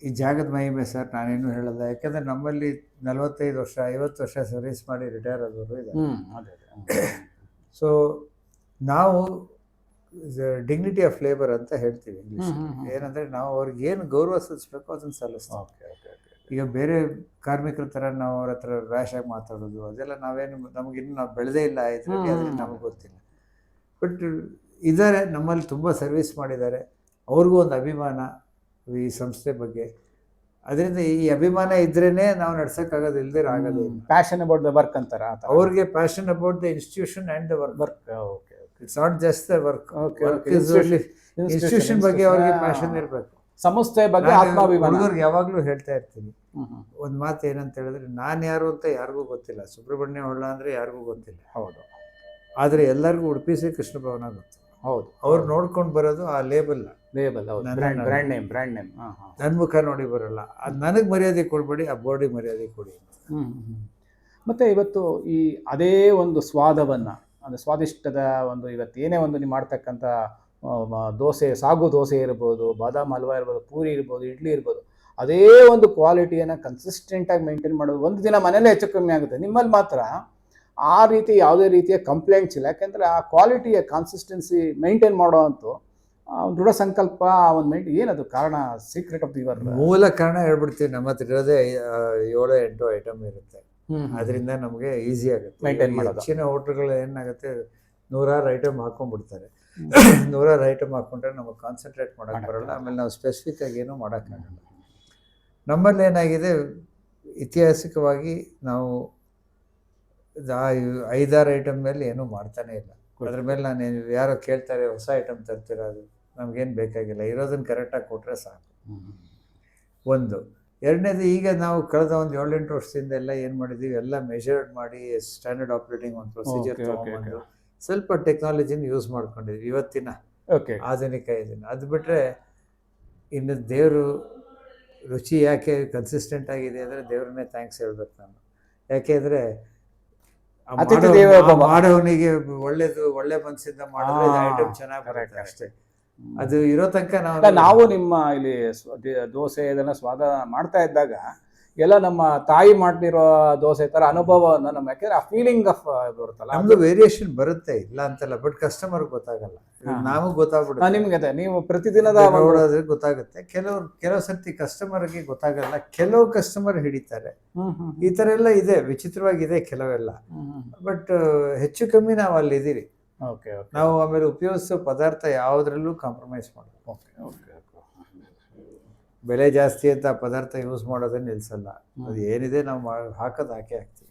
ಈ ಜಾಗದ ಮಹಿಮೆ ಸರ್, ನಾನೇನು ಹೇಳಲ್ಲ. ಯಾಕೆಂದರೆ ನಮ್ಮಲ್ಲಿ 45 ವರ್ಷ 50 ವರ್ಷ ಸರ್ವಿಸ್ ಮಾಡಿ ರಿಟೈರ್ ಆದವರು ಇದ್ದಾರೆ. ಸೊ ನಾವು ಡಿಗ್ನಿಟಿ ಆಫ್ ಲೇಬರ್ ಅಂತ ಹೇಳ್ತೀವಿ ಇಂಗ್ಲೀಷ್. ಏನಂದರೆ ನಾವು ಅವ್ರಿಗೆ ಏನು ಗೌರವ ಸಲ್ಲಿಸ್ಬೇಕು ಅದನ್ನು ಸಲ್ಲಿಸ್ತೀವಿ. ಈಗ ಬೇರೆ ಕಾರ್ಮಿಕರ ಥರ ನಾವು ಅವ್ರ ಹತ್ರ ರ್ಯಾಶಾಗಿ ಮಾತಾಡೋದು ಅದೆಲ್ಲ ನಮಗಿನ್ನೂ ನಾವು ಬೆಳೆದೇ ಇಲ್ಲ ಇದರಲ್ಲಿ, ಅದರಿಂದ ನಮಗೆ ಗೊತ್ತಿಲ್ಲ. ಬಟ್ ಇದ್ದಾರೆ, ನಮ್ಮಲ್ಲಿ ತುಂಬ ಸರ್ವಿಸ್ ಮಾಡಿದ್ದಾರೆ, ಅವ್ರಿಗೂ ಒಂದು ಅಭಿಮಾನ ಈ ಸಂಸ್ಥೆ ಬಗ್ಗೆ. ಅದರಿಂದ ಈ ಅಭಿಮಾನ ಇದ್ರೇ ನಾವು ನಡ್ಸೋಕ್ಕಾಗೋದು, ಇಲ್ಲದೇ ಆಗೋದು. ಪ್ಯಾಷನ್ ಅಬೌಟ್ ದ ವರ್ಕ್ ಅಂತಾರೆ ಅವ್ರಿಗೆ. Passion about the institution and the work. Okay. It's not just the work. Institution ಬಗ್ಗೆ ಅವ್ರಿಗೆ ಪ್ಯಾಷನ್ ಇರಬೇಕು, ಸಂಸ್ಥೆ ಬಗ್ಗೆ ಆತ್ಮಾಭಿಮಾನ. ಹುಡುಗರಿಗೆ ಯಾವಾಗಲೂ ಹೇಳ್ತಾ ಇರ್ತೀನಿ ಒಂದು ಮಾತು ಏನಂತ ಹೇಳಿದ್ರೆ, ನಾನು ಯಾರು ಅಂತ ಯಾರಿಗೂ ಗೊತ್ತಿಲ್ಲ. ಸುಬ್ರಹ್ಮಣ್ಯ ಹೊಳ್ಳ ಅಂದರೆ ಯಾರಿಗೂ ಗೊತ್ತಿಲ್ಲ. ಹೌದು. ಆದರೆ ಎಲ್ಲರಿಗೂ ಉಡುಪಿ ಶ್ರೀ ಕೃಷ್ಣ ಭವನ ಗೊತ್ತು. ಹೌದು. ಅವ್ರು ನೋಡ್ಕೊಂಡು ಬರೋದು ಆ ಲೇಬಲ್. Brand name. ನನ್ನ ಮುಖ ನೋಡಿ ಬರೋಲ್ಲ. ಅದು ನನಗೆ ಮರ್ಯಾದೆ ಕೊಡಬೇಡಿ, ಆ ಬೋರ್ಡಿಗೆ ಮರ್ಯಾದೆ ಕೊಡಿ. ಮತ್ತು ಇವತ್ತು ಈ ಅದೇ ಒಂದು ಸ್ವಾದವನ್ನು, ಅಂದರೆ ಸ್ವಾದಿಷ್ಟದ ಒಂದು ಇವತ್ತು ಏನೇ ಒಂದು ನೀವು ಮಾಡ್ತಕ್ಕಂಥ ದೋಸೆ, ಸಾಗು ದೋಸೆ ಇರ್ಬೋದು, ಬಾದಾಮ್ ಹಲ್ವಾ ಇರ್ಬೋದು, ಪೂರಿ ಇರ್ಬೋದು, ಇಡ್ಲಿ ಇರ್ಬೋದು, ಅದೇ ಒಂದು ಕ್ವಾಲಿಟಿಯನ್ನು ಕನ್ಸಿಸ್ಟೆಂಟಾಗಿ ಮೇಂಟೈನ್ ಮಾಡೋದು. ಒಂದು ದಿನ ಮನೇಲೇ ಹೆಚ್ಚು ಕಮ್ಮಿ ಆಗುತ್ತೆ, ನಿಮ್ಮಲ್ಲಿ ಮಾತ್ರ ಆ ರೀತಿ ಯಾವುದೇ ರೀತಿಯ ಕಂಪ್ಲೇಂಟ್ಸ್ ಇಲ್ಲ. ಯಾಕೆಂದರೆ ಆ ಕ್ವಾಲಿಟಿಯ ಕನ್ಸಿಸ್ಟೆನ್ಸಿ ಮೇಂಟೈನ್ ಮಾಡೋವಂಥ ದೃಢ ಸಂಕಲ್ಪ, ಒಂದು ಏನದು ಕಾರಣ? ಸೀಕ್ರೆಟ್ ಆಫ್ ಯುವರ್ ಮೂಲ ಕಾರಣ ಹೇಳ್ಬಿಡ್ತೀವಿ. ನಮ್ಮ ಹತ್ರ ಇರೋದೇ 7-8 ಐಟಮ್ ಇರುತ್ತೆ. ಅದರಿಂದ ನಮಗೆ ಈಸಿ ಆಗುತ್ತೆ ಮೇಂಟೈನ್ ಮಾಡೋದು. ಹೆಚ್ಚಿನ ಹೋಟ್ಲ್ಗಳು ಏನಾಗುತ್ತೆ, 100 ಐಟಮ್ ಹಾಕೊಂಡ್ಬಿಡ್ತಾರೆ. 100 ಐಟಮ್ ಹಾಕ್ಕೊಂಡ್ರೆ ನಮಗೆ ಕಾನ್ಸಂಟ್ರೇಟ್ ಮಾಡೋಕ್ಕೆ ಬರೋಲ್ಲ. ಆಮೇಲೆ ನಾವು ಸ್ಪೆಸಿಫಿಕ್ ಆಗಿ ಏನೂ ಮಾಡೋಕ್ಕಾಗಲ್ಲ. ನಮ್ಮಲ್ಲಿ ಏನಾಗಿದೆ, ಇತಿಹಾಸಿಕವಾಗಿ ನಾವು 5-6 ಐಟಮ್ ಮೇಲೆ ಏನೂ ಮಾಡ್ತಾನೆ ಇಲ್ಲ. ಅದ್ರ ಮೇಲೆ ನಾನು ಯಾರೋ ಕೇಳ್ತಾರೆ ಹೊಸ ಐಟಮ್ ತರ್ತಿರೋದು, ನಮಗೇನು ಬೇಕಾಗಿಲ್ಲ, ಇರೋದನ್ನು ಕರೆಕ್ಟಾಗಿ ಕೊಟ್ಟರೆ ಸಾಕು. ಒಂದು. ಎರಡನೇದು, ಈಗ ನಾವು ಕಳೆದ ಒಂದು 7-8 ವರ್ಷದಿಂದ ಎಲ್ಲ ಏನು ಮಾಡಿದ್ದೀವಿ, ಎಲ್ಲ ಮೆಷರ್ಡ್ ಮಾಡಿ ಸ್ಟ್ಯಾಂಡರ್ಡ್ ಆಪ್ರೇಟಿಂಗ್ ಒಂದು ಪ್ರೊಸೀಜರ್ ತೊಗೊಂಡು ಸ್ವಲ್ಪ ಟೆಕ್ನಾಲಜಿನ ಯೂಸ್ ಮಾಡ್ಕೊಂಡಿದ್ವಿ ಇವತ್ತಿನ ಆಧುನಿಕ ಇದನ್ನು. ಅದು ಬಿಟ್ಟರೆ ಇನ್ನು ದೇವರು ರುಚಿ ಯಾಕೆ ಕನ್ಸಿಸ್ಟೆಂಟ್ ಆಗಿದೆ ಅಂದರೆ ದೇವ್ರನ್ನೇ ಥ್ಯಾಂಕ್ಸ್ ಹೇಳ್ಬೇಕು ನಾನು. ಯಾಕೆ ಅಂದರೆ ಮಾಡೋವನಿಗೆ ಒಳ್ಳೆ ಮನಸ್ಸಿಂದ ಮಾಡಿದ್ರೆ ಐಟಮ್ ಚೆನ್ನಾಗಿ ಬರುತ್ತೆ ಅಷ್ಟೇ. ಅದು ಇರೋ ತನಕ ನಾವು ನಿಮ್ಮ ಇಲ್ಲಿ ದೋಸೆ ಇದೆಲ್ಲ ಸ್ವಾದ ಮಾಡ್ತಾ ಇದ್ದಾಗ ಎಲ್ಲ ನಮ್ಮ ತಾಯಿ ಮಾಡಿರೋ ದೋಸೆ ತರ ಅನುಭವವನ್ನು ನಮ್ಮ, ಯಾಕೆಂದ್ರೆ ಆ ಫೀಲಿಂಗ್ ಆಫ್ ಬರುತ್ತಲ್ಲ, ನಮ್ದು ವೇರಿಯೇಷನ್ ಬರುತ್ತೆ, ಇಲ್ಲ ಅಂತಲ್ಲ. ಬಟ್ ಕಸ್ಟಮರ್ ಗೊತ್ತಾಗಲ್ಲ, ನಮಗೆ ಗೊತ್ತಾಗ್ಬಿಡುತ್ತೆ. ನಿಮ್ಗೆ ನೀವು ಪ್ರತಿದಿನದ ನೋಡೋದ್ರೆ ಗೊತ್ತಾಗುತ್ತೆ. ಕೆಲವು ಸರ್ತಿ ಕಸ್ಟಮರ್ಗೆ ಗೊತ್ತಾಗಲ್ಲ, ಕೆಲವು ಕಸ್ಟಮರ್ ಹಿಡಿತಾರೆ. ಈ ತರ ಎಲ್ಲ ಇದೆ, ವಿಚಿತ್ರವಾಗಿದೆ ಕೆಲವೆಲ್ಲ. ಬಟ್ ಹೆಚ್ಚು ಕಮ್ಮಿ ನಾವು ಅಲ್ಲಿ ಇದೀವಿ. ನಾವು ಆಮೇಲೆ ಉಪಯೋಗಿಸೋ ಪದಾರ್ಥ ಯಾವುದ್ರಲ್ಲೂ ಕಾಂಪ್ರಮೈಸ್ ಮಾಡೋದು. ಬೆಲೆ ಜಾಸ್ತಿ ಅಂತ ಪದಾರ್ಥ ಯೂಸ್ ಮಾಡೋದನ್ನ ನಿಲ್ಲಿಸಲ್ಲ. ಅದು ಏನಿದೆ ನಾವು ಹಾಕೋದು ಹಾಕೇ ಹಾಕ್ತೀವಿ.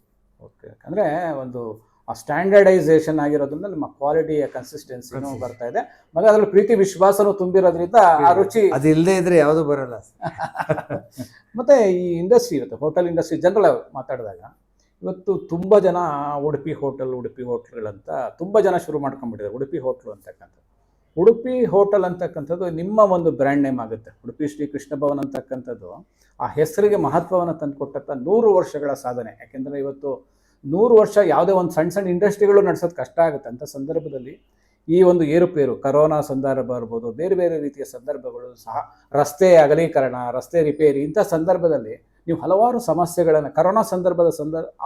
ಅಂದರೆ ಒಂದು ಆ ಸ್ಟ್ಯಾಂಡರ್ಡೈಸೇಷನ್ ಆಗಿರೋದ್ರಿಂದ ನಮ್ಮ ಕ್ವಾಲಿಟಿಯ ಕನ್ಸಿಸ್ಟೆನ್ಸಿನೂ ಬರ್ತಾ ಇದೆ, ಮತ್ತು ಅದರಲ್ಲಿ ಪ್ರೀತಿ ವಿಶ್ವಾಸನೂ ತುಂಬಿರೋದ್ರಿಂದ ಆ ರುಚಿ ಅದು ಇಲ್ಲದೆ ಇದ್ರೆ ಯಾವುದು ಬರಲ್ಲ. ಮತ್ತು ಈ ಇಂಡಸ್ಟ್ರಿ ಇವತ್ತು ಹೋಟೆಲ್ ಇಂಡಸ್ಟ್ರಿ ಜನರಲ್ ಮಾತಾಡಿದಾಗ ಇವತ್ತು ತುಂಬ ಜನ ಉಡುಪಿ ಹೋಟೆಲ್ಗಳಂತ ತುಂಬ ಜನ ಶುರು ಮಾಡ್ಕೊಂಡ್ಬಿಟ್ಟಿದ್ದಾರೆ. ಉಡುಪಿ ಹೋಟ್ಲು ಅಂತಕ್ಕಂಥದ್ದು, ಉಡುಪಿ ಹೋಟೆಲ್ ಅಂತಕ್ಕಂಥದ್ದು ನಿಮ್ಮ ಒಂದು ಬ್ರ್ಯಾಂಡ್ ನೇಮ್ ಆಗುತ್ತೆ. ಉಡುಪಿ ಶ್ರೀ ಕೃಷ್ಣ ಭವನ್ ಅಂತಕ್ಕಂಥದ್ದು ಆ ಹೆಸರಿಗೆ ಮಹತ್ವವನ್ನು ತಂದುಕೊಟ್ಟಂಥ 100 ವರ್ಷಗಳ ಸಾಧನೆ. ಯಾಕೆಂದರೆ ಇವತ್ತು 100 ವರ್ಷ ಯಾವುದೇ ಒಂದು ಸಣ್ಣ ಇಂಡಸ್ಟ್ರಿಗಳು ನಡೆಸೋದು ಕಷ್ಟ ಆಗುತ್ತೆ. ಅಂಥ ಸಂದರ್ಭದಲ್ಲಿ ಈ ಒಂದು ಏರುಪೇರು, ಕರೋನಾ ಸಂದರ್ಭ ಇರ್ಬೋದು, ಬೇರೆ ಬೇರೆ ರೀತಿಯ ಸಂದರ್ಭಗಳು ಸಹ, ರಸ್ತೆ ಅಗಲೀಕರಣ, ರಸ್ತೆ ರಿಪೇರಿ, ಇಂಥ ಸಂದರ್ಭದಲ್ಲಿ ನೀವು ಹಲವಾರು ಸಮಸ್ಯೆಗಳನ್ನು ಕರೋನಾ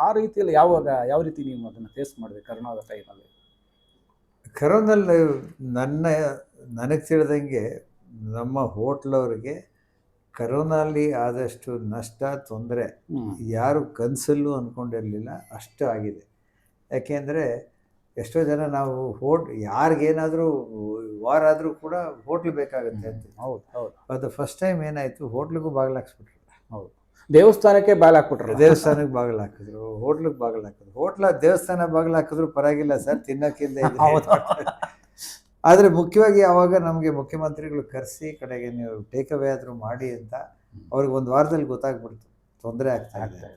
ಆ ರೀತಿಯಲ್ಲಿ ಯಾವ ರೀತಿ ನೀವು ಅದನ್ನು ಫೇಸ್ ಮಾಡಿದೆ ಕರೋನಾದ ಟೈಮಲ್ಲಿ? ಕರೋನಲ್ಲಿ ನನಗೆ ತಿಳಿದಂಗೆ ನಮ್ಮ ಹೋಟ್ಲವ್ರಿಗೆ ಕರೋನಲ್ಲಿ ಆದಷ್ಟು ನಷ್ಟ ತೊಂದರೆ ಯಾರು ಕನಸಲ್ಲೂ ಅಂದ್ಕೊಂಡಿರಲಿಲ್ಲ, ಅಷ್ಟು ಆಗಿದೆ. ಯಾಕೆಂದರೆ ಎಷ್ಟೋ ಜನ ನಾವು ಯಾರಿಗೇನಾದರೂ ವಾರ ಆದರೂ ಕೂಡ ಹೋಟ್ಲ್ ಬೇಕಾಗುತ್ತೆ ಅಂತ. ಹೌದು ಹೌದು. ಅದು ಫಸ್ಟ್ ಟೈಮ್ ಏನಾಯಿತು, ಹೋಟ್ಲಿಗೂ ಬಾಗಿಲು ಹಾಕ್ಸ್ಬಿಟ್ರು. ಹೌದು, ದೇವಸ್ಥಾನಕ್ಕೆ ಬಾಗಿಲು ಹಾಕ್ಬಿಟ್ರು. ದೇವಸ್ಥಾನಕ್ಕೆ ಬಾಗಿಲು ಹಾಕಿದ್ರು, ಹೋಟ್ಲಿಗೆ ಬಾಗಿಲು ಹಾಕಿದ್ರು. ದೇವಸ್ಥಾನ ಬಾಗಿಲು ಹಾಕಿದ್ರು ಪರವಾಗಿಲ್ಲ ಸರ್, ತಿನ್ನೋಕ್ಕಿಂತ. ಆದರೆ ಮುಖ್ಯವಾಗಿ ಆವಾಗ ನಮಗೆ ಮುಖ್ಯಮಂತ್ರಿಗಳು ಕರೆಸಿ ಕಡೆಗೆ ನೀವು ಟೇಕ್ ಅವೇ ಆದರೂ ಮಾಡಿ ಅಂತ ಅವ್ರಿಗೆ ಒಂದು ವಾರದಲ್ಲಿ ಗೊತ್ತಾಗ್ಬಿಡ್ತು ತೊಂದರೆ ಆಗ್ತಾ ಇದೆ.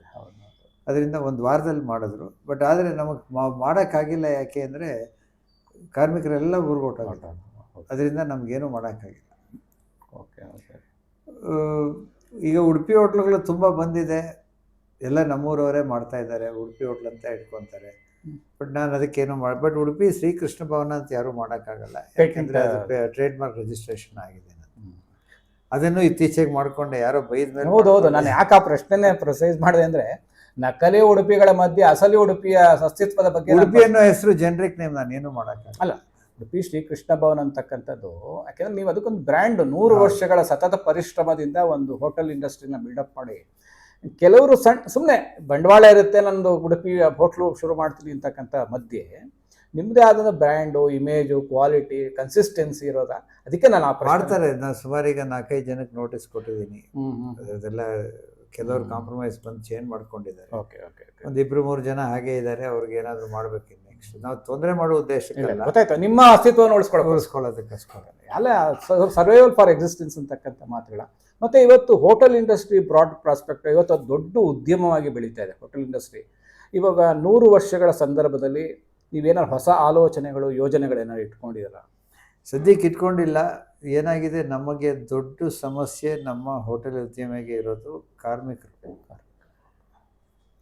ಅದರಿಂದ ಒಂದು ವಾರದಲ್ಲಿ ಮಾಡಿದ್ರು. ಬಟ್ ಆದರೆ ನಮಗೆ ಮಾಡೋಕ್ಕಾಗಿಲ್ಲ. ಯಾಕೆ ಅಂದರೆ ಕಾರ್ಮಿಕರೆಲ್ಲ ಊರ್ಗೊಟ್ಟಾಗ್ಬಿಟ್ಟು, ಅದರಿಂದ ನಮಗೇನು ಮಾಡೋಕ್ಕಾಗಿಲ್ಲ. Okay okay. ಈಗ ಉಡುಪಿ ಹೋಟ್ಲುಗಳು ತುಂಬ ಬಂದಿದೆ, ಎಲ್ಲ ನಮ್ಮೂರವರೇ ಮಾಡ್ತಾಯಿದ್ದಾರೆ. ಉಡುಪಿ ಹೋಟ್ಲ್ ಅಂತ ಇಟ್ಕೊತಾರೆ. ಬಟ್ ನಾನು ಅದಕ್ಕೇನು ಬಟ್ ಉಡುಪಿ ಶ್ರೀಕೃಷ್ಣ ಭವನ ಅಂತ ಯಾರೂ ಮಾಡೋಕ್ಕಾಗಲ್ಲ. ಯಾಕೆಂದರೆ ಅದು ಟ್ರೇಡ್ ಮಾರ್ಕ್ ರಿಜಿಸ್ಟ್ರೇಷನ್ ಆಗಿದೆ. ಅದನ್ನು ಇತ್ತೀಚೆಗೆ ಮಾಡಿಕೊಂಡೆ, ಯಾರೋ ಬೈದ ಮೇಲೆ. ಹೌದೌದು. ನಾನು ಯಾಕೆ ಆ ಪ್ರಶ್ನೆನೇ ಪ್ರೊಸೈಸ್ ಮಾಡಿದೆ ಅಂದರೆ, ನಕಲಿ ಉಡುಪಿಗಳ ಮಧ್ಯೆ ಅಸಲಿ ಉಡುಪಿಯ ಅಸ್ತಿತ್ವದ ಬಗ್ಗೆ. ಉಡುಪಿ ಅನ್ನೋ ಹೆಸರು ಜನರಿಕ್ ನೇಮ್, ನಾನೇನು ಮಾಡೋಕ್ಕಾಗಲ್ಲ. ಉಡುಪಿ ಶ್ರೀಕೃಷ್ಣ ಭವನ್ ಅಂತಕ್ಕಂಥದ್ದು, ಯಾಕೆಂದರೆ ನೀವು ಅದಕ್ಕೊಂದು ಬ್ರ್ಯಾಂಡ್ 100 ವರ್ಷಗಳ ಸತತ ಪರಿಶ್ರಮದಿಂದ ಒಂದು ಹೋಟೆಲ್ ಇಂಡಸ್ಟ್ರಿನ ಬಿಲ್ಡಪ್ ಮಾಡಿ, ಕೆಲವರು ಸುಮ್ಮನೆ ಬಂಡವಾಳ ಇರುತ್ತೆ, ನಂದು ಉಡುಪಿ ಹೋಟ್ಲು ಶುರು ಮಾಡ್ತೀನಿ ಅಂತಕ್ಕಂಥ ಮಧ್ಯೆ ನಿಮ್ಮದೇ ಆದ ಬ್ರ್ಯಾಂಡು, ಇಮೇಜು, ಕ್ವಾಲಿಟಿ, ಕನ್ಸಿಸ್ಟೆನ್ಸಿ ಇರೋದ. ಅದಕ್ಕೆ ನಾನು ಮಾಡ್ತಾರೆ. ನಾನು ಸುಮಾರೀಗ 4-5 ಜನಕ್ಕೆ ನೋಟಿಸ್ ಕೊಟ್ಟಿದ್ದೀನಿ. ಅದೆಲ್ಲ ಕೆಲವರು ಕಾಂಪ್ರಮೈಸ್ ಬಂದು ಚೇಂಜ್ ಮಾಡ್ಕೊಂಡಿದ್ದಾರೆ. Okay okay. ಒಂದು 2-3 ಜನ ಹಾಗೆ ಇದ್ದಾರೆ. ಅವ್ರಿಗೆ ಏನಾದರೂ ಮಾಡಬೇಕಿಲ್ಲ. ನೆಕ್ಸ್ಟ್ ನಾವು ತೊಂದರೆ ಮಾಡೋ ಉದ್ದೇಶಕ್ಕೆಲ್ಲ, ಗೊತ್ತಾಯ್ತು, ನಿಮ್ಮ ಅಸ್ತಿತ್ವವನ್ನು ಉಳಿಸ್ಕೊಳ್ಳೋದಕ್ಕೋಸ್ಕರ ಅಲ್ಲ, ಸರ್ವೈವಲ್ ಫಾರ್ ಎಕ್ಸಿಸ್ಟೆನ್ಸ್ ಅಂತಕ್ಕಂಥ ಮಾತುಗಳ. ಮತ್ತು ಇವತ್ತು ಹೋಟೆಲ್ ಇಂಡಸ್ಟ್ರಿ ಬ್ರಾಡ್ ಪ್ರಾಸ್ಪೆಕ್ಟ್ ಇವತ್ತು ಅದು ದೊಡ್ಡ ಉದ್ಯಮವಾಗಿ ಬೆಳೀತಾ ಇದೆ ಹೋಟೆಲ್ ಇಂಡಸ್ಟ್ರಿ. ಇವಾಗ 100 ವರ್ಷಗಳ ಸಂದರ್ಭದಲ್ಲಿ ನೀವೇನಾದ್ರು ಹೊಸ ಆಲೋಚನೆಗಳು, ಯೋಜನೆಗಳೇನಾದ್ರು ಇಟ್ಕೊಂಡಿದ್ದೀರ? ಸದ್ಯಕ್ಕೆ ಇಟ್ಕೊಂಡಿಲ್ಲ. ಏನಾಗಿದೆ, ನಮಗೆ ದೊಡ್ಡ ಸಮಸ್ಯೆ ನಮ್ಮ ಹೋಟೆಲ್ ಉದ್ಯಮಿಗೆ ಇರೋದು ಕಾರ್ಮಿಕರು.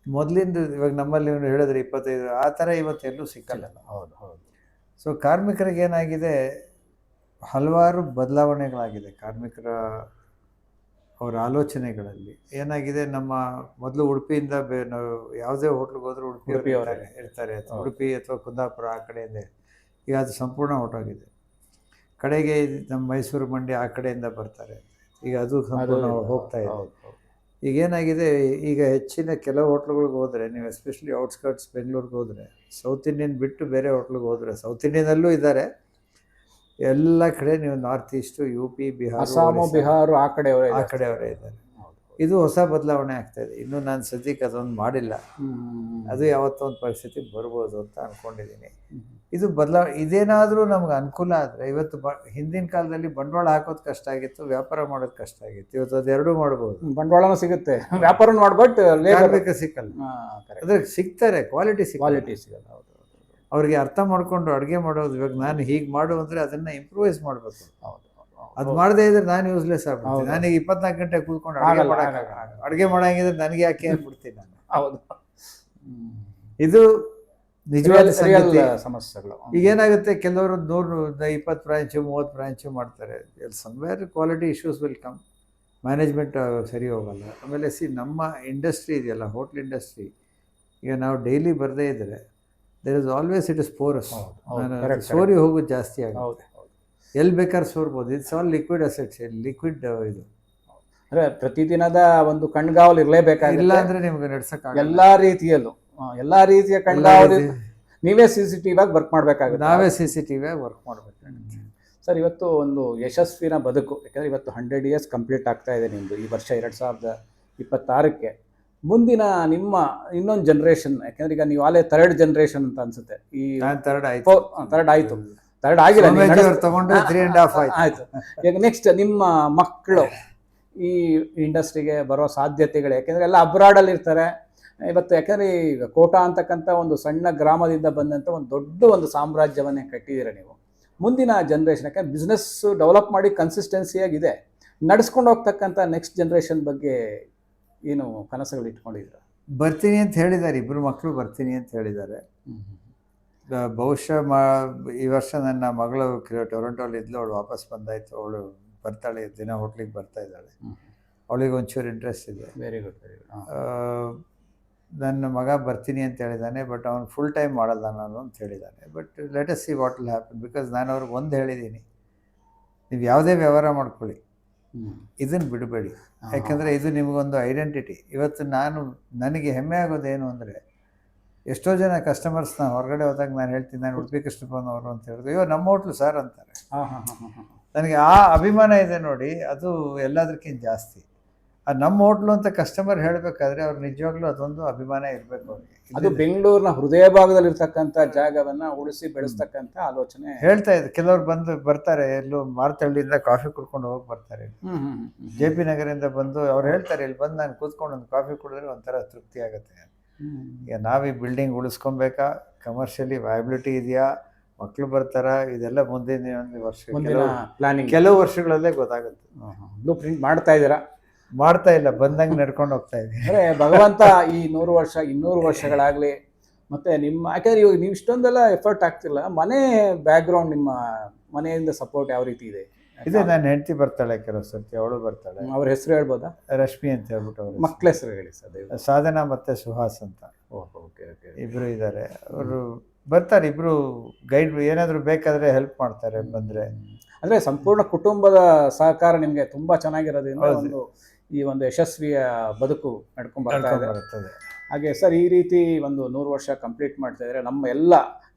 ಮೊದಲಿಂದ ಇವಾಗ ನಮ್ಮಲ್ಲಿ ಹೇಳಿದ್ರೆ 25 ಆ ಥರ ಇವತ್ತೆಲ್ಲೂ ಸಿಕ್ಕಲ್ಲ. ಹೌದು ಹೌದು. ಸೊ ಕಾರ್ಮಿಕರಿಗೆ ಏನಾಗಿದೆ, ಹಲವಾರು ಬದಲಾವಣೆಗಳಾಗಿದೆ. ಕಾರ್ಮಿಕರ ಅವರ ಆಲೋಚನೆಗಳಲ್ಲಿ ಏನಾಗಿದೆ, ನಮ್ಮ ಮೊದಲು ಉಡುಪಿಯಿಂದ ನಾವು ಯಾವುದೇ ಹೋಟ್ಲಿಗೆ ಹೋದರೂ ಉಡುಪಿ ಇರ್ತಾರೆ. ಉಡುಪಿ ಅಥವಾ ಕುಂದಾಪುರ ಆ ಕಡೆಯಿಂದ. ಈಗ ಅದು ಸಂಪೂರ್ಣ ಹೊರಟೋಗಿದೆ. ಕಡೆಗೆ ನಮ್ಮ ಮೈಸೂರು, ಮಂಡ್ಯ ಆ ಕಡೆಯಿಂದ ಬರ್ತಾರೆ. ಈಗ ಅದು ಸಂಪೂರ್ಣ ಹೋಗ್ತಾ ಇದೆ. ಈಗೇನಾಗಿದೆ, ಈಗ ಹೆಚ್ಚಿನ ಕೆಲವು ಹೋಟ್ಲುಗಳಿಗೆ ಹೋದರೆ, ನೀವು ಎಸ್ಪೆಷಲಿ ಔಟ್ಸ್ಕರ್ಟ್ಸ್ ಬೆಂಗಳೂರಿಗೆ ಹೋದರೆ, ಸೌತ್ ಇಂಡಿಯನ್ ಬಿಟ್ಟು ಬೇರೆ ಹೋಟ್ಲಿಗೆ ಹೋದರೆ, ಸೌತ್ ಇಂಡಿಯನಲ್ಲೂ ಇದ್ದಾರೆ, ಎಲ್ಲ ಕಡೆ ನೀವು north is to, UP, Bihar, Assam, Bihar ಆ ಕಡೆಯವರೇ ಇದ್ದಾರೆ. ಇದು ಹೊಸ ಬದಲಾವಣೆ ಆಗ್ತಾಯಿದೆ. ಇನ್ನೂ ನಾನು ಸದ್ಯಕ್ಕೆ ಅದೊಂದು ಮಾಡಿಲ್ಲ. ಅದು ಯಾವತ್ತೋ ಒಂದು ಪರಿಸ್ಥಿತಿ ಬರ್ಬೋದು ಅಂತ ಅಂದ್ಕೊಂಡಿದ್ದೀನಿ. ಇದು ಇದೇನಾದರೂ ನಮ್ಗೆ ಅನುಕೂಲ ಆದರೆ, ಇವತ್ತು ಹಿಂದಿನ ಕಾಲದಲ್ಲಿ ಬಂಡವಾಳ ಹಾಕೋದು ಕಷ್ಟ ಆಗಿತ್ತು, ವ್ಯಾಪಾರ ಮಾಡೋದು ಕಷ್ಟ ಆಗಿತ್ತು. ಇವತ್ತು ಅದೆರಡೂ ಮಾಡ್ಬೋದು. ಬಂಡವಾಳನೂ ಸಿಗುತ್ತೆ, ವ್ಯಾಪಾರ ಮಾಡ್ಬಿಟ್ಟು ಕಾರ್ಮಿಕ ಸಿಕ್ಕಲ್ಲ. ಅದ್ರ ಸಿಗ್ತಾರೆ, ಕ್ವಾಲಿಟಿ ಸಿಗಲ್ಲ. ಹೌದು. ಅವ್ರಿಗೆ ಅರ್ಥ ಮಾಡಿಕೊಂಡು ಅಡುಗೆ ಮಾಡೋದು. ಇವಾಗ ನಾನು ಹೀಗೆ ಮಾಡು ಅಂದರೆ ಅದನ್ನು ಇಂಪ್ರೂವೈಸ್ ಮಾಡಬೇಕು. ಹೌದು. ಅದು ಮಾಡದೇ ಇದ್ರೆ ನಾನು ಯೂಸ್ಲೆಸ್ ಆಗ್ಬಿಡ್ತೀನಿ. ನನಗೆ 24 ಗಂಟೆ ಕೂತ್ಕೊಂಡು ಅಡುಗೆ ಮಾಡಂಗಿದ್ರೆ ನನಗೆ ಯಾಕೆ ಅಂದ್ಬಿಡ್ತೀನಿ ನಾನು. ಹೌದು. ಇದು ನಿಜವಾದ ಸಮಸ್ಯೆಗಳು. ಈಗೇನಾಗುತ್ತೆ, ಕೆಲವರು 120 ಬ್ರಾಂಚು 30 ಬ್ರಾಂಚು ಮಾಡ್ತಾರೆ. Somewhere quality issues will come. Management ಸರಿ ಹೋಗಲ್ಲ. ಆಮೇಲೆ ನಮ್ಮ ಇಂಡಸ್ಟ್ರಿ ಇದೆಯಲ್ಲ, ಹೋಟ್ಲ್ ಇಂಡಸ್ಟ್ರಿ, ಈಗ ನಾವು ಡೈಲಿ ಬರದೇ ಇದ್ದರೆ there is always it is porous. ಸೋರಿ ಹೋಗೋದು ಜಾಸ್ತಿ ಆಗುತ್ತೆ. ಎಲ್ಲಿ ಬೇಕಾದ್ರೆ ಸೋರ್ಬೋದು. It's all liquid assets, liquid ಇದು. ಅಂದರೆ ಪ್ರತಿದಿನದ ಒಂದು ಕಣ್ಗಾವಲು ಇರಲೇಬೇಕಾಗಿಲ್ಲ. ಇಲ್ಲ ಅಂದರೆ ನಿಮ್ಗೆ ನಡ್ಸೋಕ್ಕಾಗಲ್ಲ. ಎಲ್ಲ ರೀತಿಯ ಕಣ್ಗಾವಲು ನೀವೇ CCTV ಆಗಿ ವರ್ಕ್ ಮಾಡಬೇಕಾಗುತ್ತೆ. ನಾವೇ CCTV ಆಗಿ ವರ್ಕ್ ಮಾಡಬೇಕಾಗುತ್ತೆ. ಸರ್, ಇವತ್ತು ಒಂದು ಯಶಸ್ವಿನ ಬದುಕು, ಯಾಕಂದರೆ ಇವತ್ತು 100 years ಕಂಪ್ಲೀಟ್ ಆಗ್ತಾ ಇದೆ ನಿಮ್ಮದು ಈ ವರ್ಷ 2026ಕ್ಕೆ. ಮುಂದಿನ ನಿಮ್ಮ ಇನ್ನೊಂದು ಜನ್ರೇಷನ್, ಯಾಕೆಂದರೆ ಈಗ ನೀವು ಆಲೇ 3rd ಜನರೇಷನ್ ಅಂತ ಅನ್ಸುತ್ತೆ. ಈ ಥರ್ಡ್ ಆಯಿತು. ಥರ್ಡ್ ಆಗಿಲ್ಲ, ತಗೊಂಡು 3.5 ಆಯಿತು. ಈಗ ನೆಕ್ಸ್ಟ್ ನಿಮ್ಮ ಮಕ್ಕಳು ಈ ಇಂಡಸ್ಟ್ರಿಗೆ ಬರೋ ಸಾಧ್ಯತೆಗಳು, ಯಾಕೆಂದರೆ ಎಲ್ಲ ಅಬ್ರಾಡಲ್ಲಿ ಇರ್ತಾರೆ ಇವತ್ತು. ಯಾಕೆಂದರೆ ಈಗ ಕೋಟಾ ಅಂತಕ್ಕಂಥ ಒಂದು ಸಣ್ಣ ಗ್ರಾಮದಿಂದ ಬಂದಂಥ ಒಂದು ಸಾಮ್ರಾಜ್ಯವನ್ನೇ ಕಟ್ಟಿದ್ದೀರ ನೀವು. ಮುಂದಿನ ಜನ್ರೇಷನ್, ಯಾಕೆಂದರೆ ಬಿಸ್ನೆಸ್ ಡೆವಲಪ್ ಮಾಡಿ ಕನ್ಸಿಸ್ಟೆನ್ಸಿಯಾಗಿದೆ, ನಡೆಸ್ಕೊಂಡು ಹೋಗ್ತಕ್ಕಂಥ ನೆಕ್ಸ್ಟ್ ಜನ್ರೇಷನ್ ಬಗ್ಗೆ ಏನು ಕನಸುಗಳು ಇಟ್ಕೊಂಡಿದ್ದೀರ? ಬರ್ತೀನಿ ಅಂತ ಹೇಳಿದ್ದಾರೆ. 2 ಮಕ್ಕಳು ಬರ್ತೀನಿ ಅಂತ ಹೇಳಿದ್ದಾರೆ. ಬಹುಶಃ ಈ ವರ್ಷ ನನ್ನ ಮಗಳು ಟೊರೊಂಟೋಲ್ಲಿ ಇದ್ಲು, ಅವಳು ವಾಪಸ್ ಬಂದಾಯಿತು. ಅವಳು ಬರ್ತಾಳೆ, ದಿನ ಹೋಟ್ಲಿಗೆ ಬರ್ತಾ ಇದ್ದಾಳೆ. ಅವಳಿಗೆ ಒಂಚೂರು ಇಂಟ್ರೆಸ್ಟ್ ಇದೆ. Very good very good. ಆ, ನನ್ನ ಮಗ ಬರ್ತೀನಿ ಅಂತ ಹೇಳಿದ್ದಾನೆ, ಬಟ್ ಅವನು ಫುಲ್ ಟೈಮ್ ಮಾಡಲ್ಲ ನಾನು ಅಂತ ಹೇಳಿದ್ದಾನೆ. But let us see what will happen. Because ನಾನು ಅವ್ರಿಗೆ ಒಂದು ಹೇಳಿದ್ದೀನಿ, ನೀವು ಯಾವುದೇ ವ್ಯವಹಾರ ಮಾಡ್ಕೊಳ್ಳಿ, ಇದನ್ನು ಬಿಡಬೇಡಿ. ಯಾಕೆಂದರೆ ಇದು ನಿಮಗೊಂದು ಐಡೆಂಟಿಟಿ. ಇವತ್ತು ನನಗೆ ಹೆಮ್ಮೆ ಆಗೋದೇನು ಅಂದರೆ, ಎಷ್ಟೋ ಜನ ಕಸ್ಟಮರ್ಸ್ನ ಹೊರಗಡೆ ಹೋದಾಗ ನಾನು ಹೇಳ್ತೀನಿ, ನಾನು ಉಡುಪಿ ಕೃಷ್ಣಪ್ಪನ್ ಅವರು ಅಂತ ಹೇಳಿದ್ರು, ಅಯ್ಯೋ ನಮ್ಮ ಹೋಟ್ಲು ಸರ್ ಅಂತಾರೆ. ನನಗೆ ಆ ಅಭಿಮಾನ ಇದೆ ನೋಡಿ, ಅದು ಎಲ್ಲದಕ್ಕಿಂತ ಜಾಸ್ತಿ. ಅದು ನಮ್ಮ ಹೋಟ್ಲು ಅಂತ ಕಸ್ಟಮರ್ ಹೇಳಬೇಕಾದ್ರೆ ಅವ್ರು ನಿಜವಾಗ್ಲೂ ಅದೊಂದು ಅಭಿಮಾನ ಇರಬೇಕು ಅವ್ರಿಗೆ. ಅದು ಬೆಂಗಳೂರಿನ ಹೃದಯ ಭಾಗದಲ್ಲಿರ್ತಕ್ಕಂಥ ಜಾಗವನ್ನ ಉಳಿಸಿ ಬೆಳೆಸ್ತಕ್ಕಂಥ ಆಲೋಚನೆ ಹೇಳ್ತಾ ಇದ್ರು. ಕೆಲವ್ರು ಬರ್ತಾರೆ, ಎಲ್ಲೋ ಮಾರ್ತಳ್ಳಿಯಿಂದ ಕಾಫಿ ಕುಡ್ಕೊಂಡು ಹೋಗಿ ಬರ್ತಾರೆ, ಜೆ ಪಿ ನಗರಿಂದ ಬಂದು ಅವ್ರು ಹೇಳ್ತಾರೆ, ಇಲ್ಲಿ ಬಂದು ನಾನು ಕೂತ್ಕೊಂಡು ಒಂದು ಕಾಫಿ ಕುಡಿದ್ರೆ ಒಂಥರ ತೃಪ್ತಿ ಆಗುತ್ತೆ. ಈಗ ನಾವು ಈ ಬಿಲ್ಡಿಂಗ್ ಉಳಿಸ್ಕೊಬೇಕಾ, ಕಮರ್ಷಿಯಲಿ ವಯಬಿಲಿಟಿ ಇದೆಯಾ, ಮಕ್ಕಳು ಬರ್ತಾರ, ಇದೆಲ್ಲ ಮುಂದಿನ ಒಂದು ವರ್ಷ, ಪ್ಲಾನಿಂಗ್ ಕೆಲವು ವರ್ಷಗಳಲ್ಲೇ ಗೊತ್ತಾಗುತ್ತೆ. ಬ್ಲೂ ಪ್ರಿಂಟ್ ಮಾಡ್ತಾ ಇದ್ದೀರಾ? ಮಾಡ್ತಾ ಇಲ್ಲ, ಬಂದಂಗೆ ನಡ್ಕೊಂಡು ಹೋಗ್ತಾ ಇದ್ದೀನಿ. ಅಂದರೆ ಭಗವಂತ ಈ 100 ವರ್ಷ 200 ವರ್ಷಗಳಾಗಲಿ, ಮತ್ತು ನಿಮ್ಮ, ಯಾಕಂದರೆ ಇವಾಗ ನೀವು ಇಷ್ಟೊಂದೆಲ್ಲ ಎಫರ್ಟ್ ಆಗ್ತಿಲ್ಲ, ಮನೆ ಬ್ಯಾಕ್ಗ್ರೌಂಡ್, ನಿಮ್ಮ ಮನೆಯಿಂದ ಸಪೋರ್ಟ್ ಯಾವ ರೀತಿ ಇದೆ? ಇದೆ, ನನ್ನ ಹೆಂಡತಿ ಬರ್ತಾಳೆ ಕೆಲವು ಸರ್ತಿ, ಅವಳು ಬರ್ತಾಳೆ. ಅವ್ರ ಹೆಸರು ಹೇಳ್ಬೋದಾ? ರಶ್ಮಿ ಅಂತ ಹೇಳ್ಬಿಟ್ಟು ಅವರು. ಮಕ್ಕಳ ಹೆಸರು ಹೇಳಿ ಸರ್. ಸಾಧನಾ ಮತ್ತು ಸುಹಾಸ್ ಅಂತ ಓಕೆ ಓಕೆ. ಇಬ್ಬರು ಇದ್ದಾರೆ. ಅವರು ಬರ್ತಾರೆ, ಇಬ್ಬರು ಗೈಡ್, ಏನಾದರೂ ಬೇಕಾದರೆ ಹೆಲ್ಪ್ ಮಾಡ್ತಾರೆ ಬಂದರೆ. ಅಂದರೆ ಸಂಪೂರ್ಣ ಕುಟುಂಬದ ಸಹಕಾರ ನಿಮಗೆ ತುಂಬ ಚೆನ್ನಾಗಿರೋದ್ರಿಂದ ಈ ಒಂದು ಯಶಸ್ವಿಯ ಬದುಕು ನಡ್ಕೊಂಡು ಬರ್ತಾ ಬರ್ತದೆ. ಹಾಗೆ ಸರ್, ಈ ರೀತಿ ಒಂದು 100 ವರ್ಷ ಕಂಪ್ಲೀಟ್ ಮಾಡ್ತಾ ಇದ್ದಾರೆ. ನಮ್ಮ ಎಲ್ಲ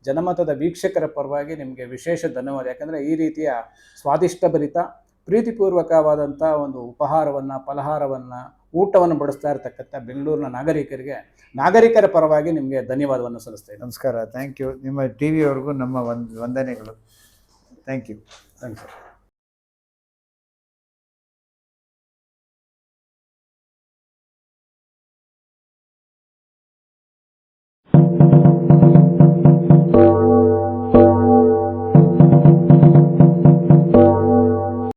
ಜನಮತದ ವೀಕ್ಷಕರ ಪರವಾಗಿ ನಿಮಗೆ ವಿಶೇಷ ಧನ್ಯವಾದ. ಯಾಕಂದರೆ ಈ ರೀತಿಯ ಸ್ವಾದಿಷ್ಟಭರಿತ ಪ್ರೀತಿಪೂರ್ವಕವಾದಂಥ ಒಂದು ಉಪಹಾರವನ್ನು, ಫಲಹಾರವನ್ನು, ಊಟವನ್ನು ಬಡಿಸ್ತಾ ಇರತಕ್ಕಂಥ ಬೆಂಗಳೂರಿನ ನಾಗರಿಕರ ಪರವಾಗಿ ನಿಮಗೆ ಧನ್ಯವಾದವನ್ನು ಸಲ್ಲಿಸ್ತೇನೆ. ನಮಸ್ಕಾರ, ಥ್ಯಾಂಕ್ ಯು. ನಿಮ್ಮ ಟಿ ವಿಯವ್ರಿಗೂ ನಮ್ಮ ವಂದನೆಗಳು. Thank you. Thanks sir.